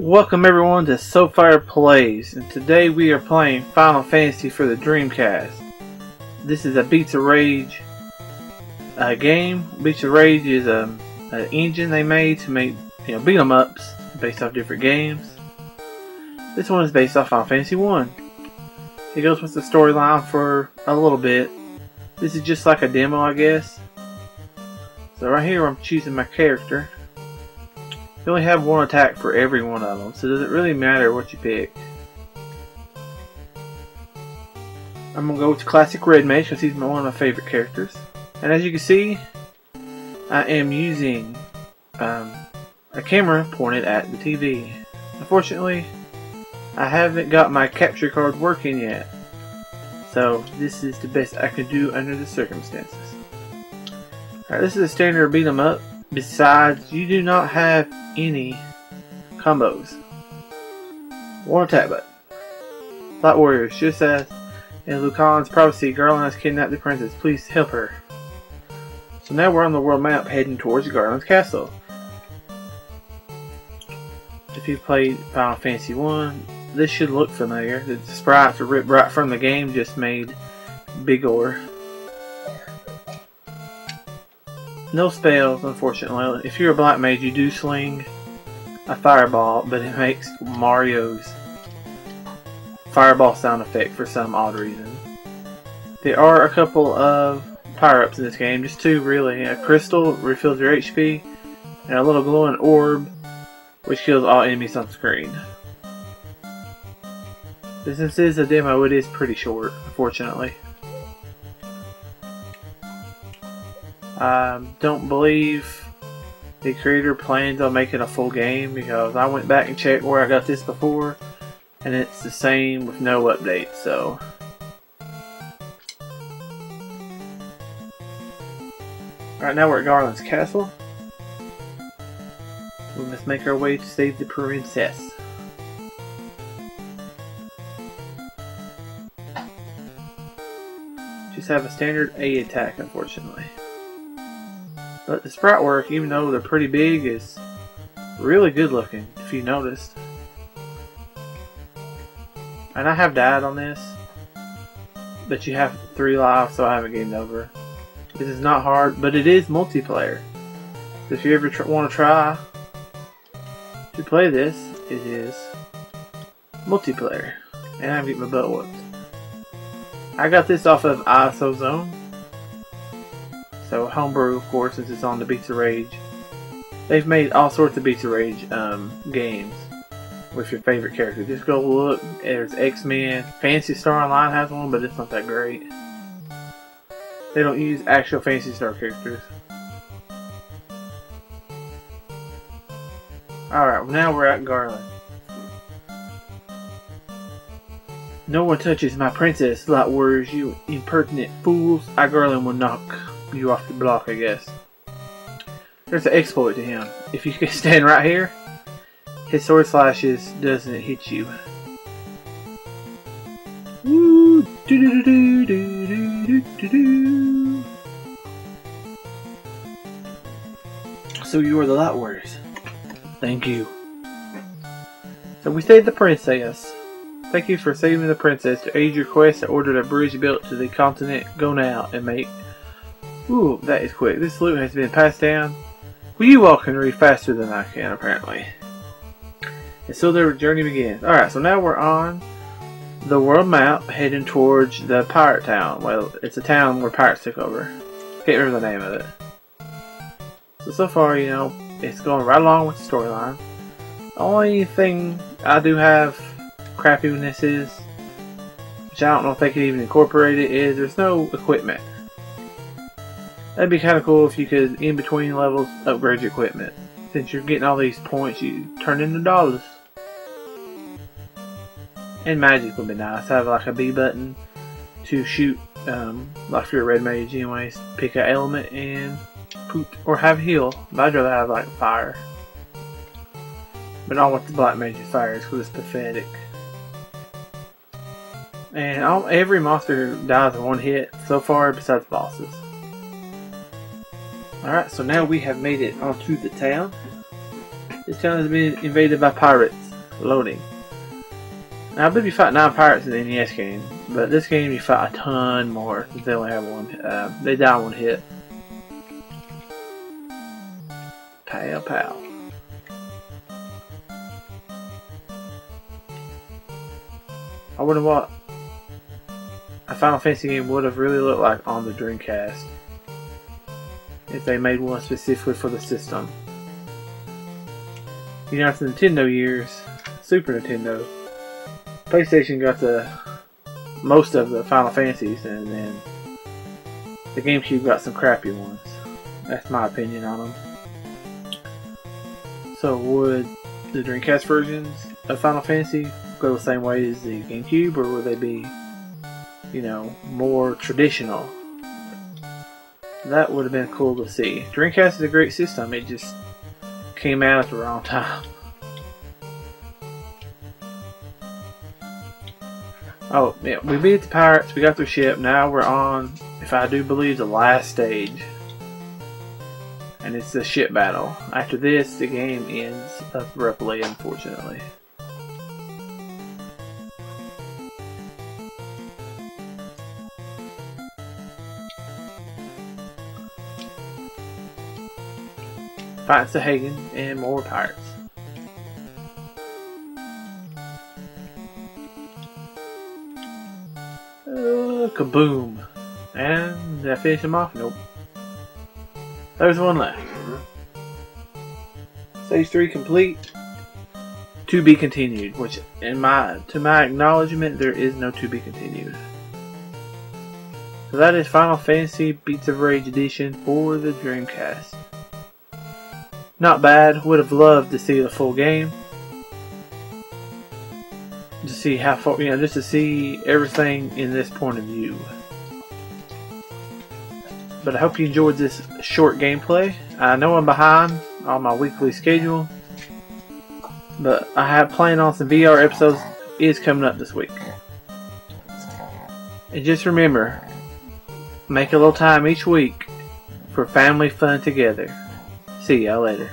Welcome everyone to SoFire Plays, and today we are playing Final Fantasy for the Dreamcast. This is a Beats of Rage game. Beats of Rage is an engine they made to make beat 'em ups based off different games. This one is based off Final Fantasy 1. It goes with the storyline for a little bit. This is just like a demo, I guess. So right here I'm choosing my character. You only have one attack for every one of them, so it doesn't really matter what you pick. I'm going to go with Classic Red Mage because he's one of my favorite characters. And as you can see, I am using a camera pointed at the TV. Unfortunately, I haven't got my capture card working yet. So this is the best I can do under the circumstances. Alright, this is a standard beat 'em up. Besides, you do not have any combos. One attack button. Light Warriors, just as in Lucan's prophecy, Garland has kidnapped the princess. Please help her. So now we're on the world map heading towards Garland's castle. If you played Final Fantasy 1, this should look familiar. The sprites are ripped right from the game, just made bigger. No spells, unfortunately. If you're a black mage, you do sling a fireball, but it makes Mario's fireball sound effect for some odd reason. There are a couple of power-ups in this game, just two really. A crystal refills your HP, and a little glowing orb, which kills all enemies on screen. But since this is a demo, it is pretty short, unfortunately. I don't believe the creator plans on making a full game, because I went back and checked where I got this before and it's the same with no updates. So right now we're at Garland's castle. We must make our way to save the princess. Just have a standard A attack, unfortunately. But the sprite work, even though they're pretty big, is really good looking, if you noticed. And I have died on this, but you have 3 lives, so I haven't gamed over. This is not hard, but it is multiplayer. So if you ever want to try to play this, it is multiplayer. And I'm getting my butt whooped. I got this off of ISO Zone. So homebrew, of course, since it's on the Beats of Rage. They've made all sorts of Beats of Rage games with your favorite character. Just go look. There's X-Men. Phantasy Star Online has one, but it's not that great. They don't use actual Phantasy Star characters. Alright, now we're at Garland. No one touches my princess, Light Warriors, you impertinent fools. I, Garland, will knock you off the block, I guess. There's an exploit to him. If you can stand right here, his sword slashes doesn't hit you. Woo! Do do do do do do do. So you are the Light Warriors. Thank you. So we saved the princess. Thank you for saving the princess. To aid your quest, I ordered a bridge built to the continent. Go now and make. Ooh, that is quick. This loot has been passed down. Well, you all can read faster than I can, apparently. And so their journey begins. Alright, so now we're on the world map heading towards the pirate town. Well, it's a town where pirates took over. Can't remember the name of it. So far, it's going right along with the storyline. The only thing I do have crappiness is, which I don't know if they could even incorporate it, is there's no equipment. That'd be kind of cool if you could, in between levels, upgrade your equipment. Since you're getting all these points, you turn into dollars. And magic would be nice. Have like a B button to shoot, like if you're a red mage anyways, pick an element and poot, or have heal. But I'd rather have like fire. But I don't want the black mage's fire because it's pathetic. And every monster dies in one hit so far, besides bosses. Alright, so now we have made it onto the town. This town has been invaded by pirates. Loading. Now, I believe you fight 9 pirates in the NES game, but this game you fight a ton more since they only have one. They die one hit. Pow pow. I wonder what a Final Fantasy game would have really looked like on the Dreamcast if they made one specifically for the system. You know, after the Nintendo years, Super Nintendo, PlayStation got most of the Final Fantasies, and then the GameCube got some crappy ones. That's my opinion on them. So would the Dreamcast versions of Final Fantasy go the same way as the GameCube, or would they be, you know, more traditional? That would have been cool to see. Dreamcast is a great system, it just came out at the wrong time. Oh, yeah, we beat the pirates, we got their ship, now we're on, if I do believe, the last stage. And it's the ship battle. After this, the game ends abruptly, unfortunately. Fights the Hagen and more pirates. Kaboom! And did I finish him off? Nope. There's one left. Stage 3 complete. To be continued. Which, to my acknowledgement, there is no to be continued. So that is Final Fantasy Beats of Rage Edition for the Dreamcast. Not bad. Would have loved to see the full game. To see how far, just to see everything in this point of view. But I hope you enjoyed this short gameplay. I know I'm behind on my weekly schedule, but I have planned on some VR episodes is coming up this week. And just remember, make a little time each week for family fun together. See y'all later.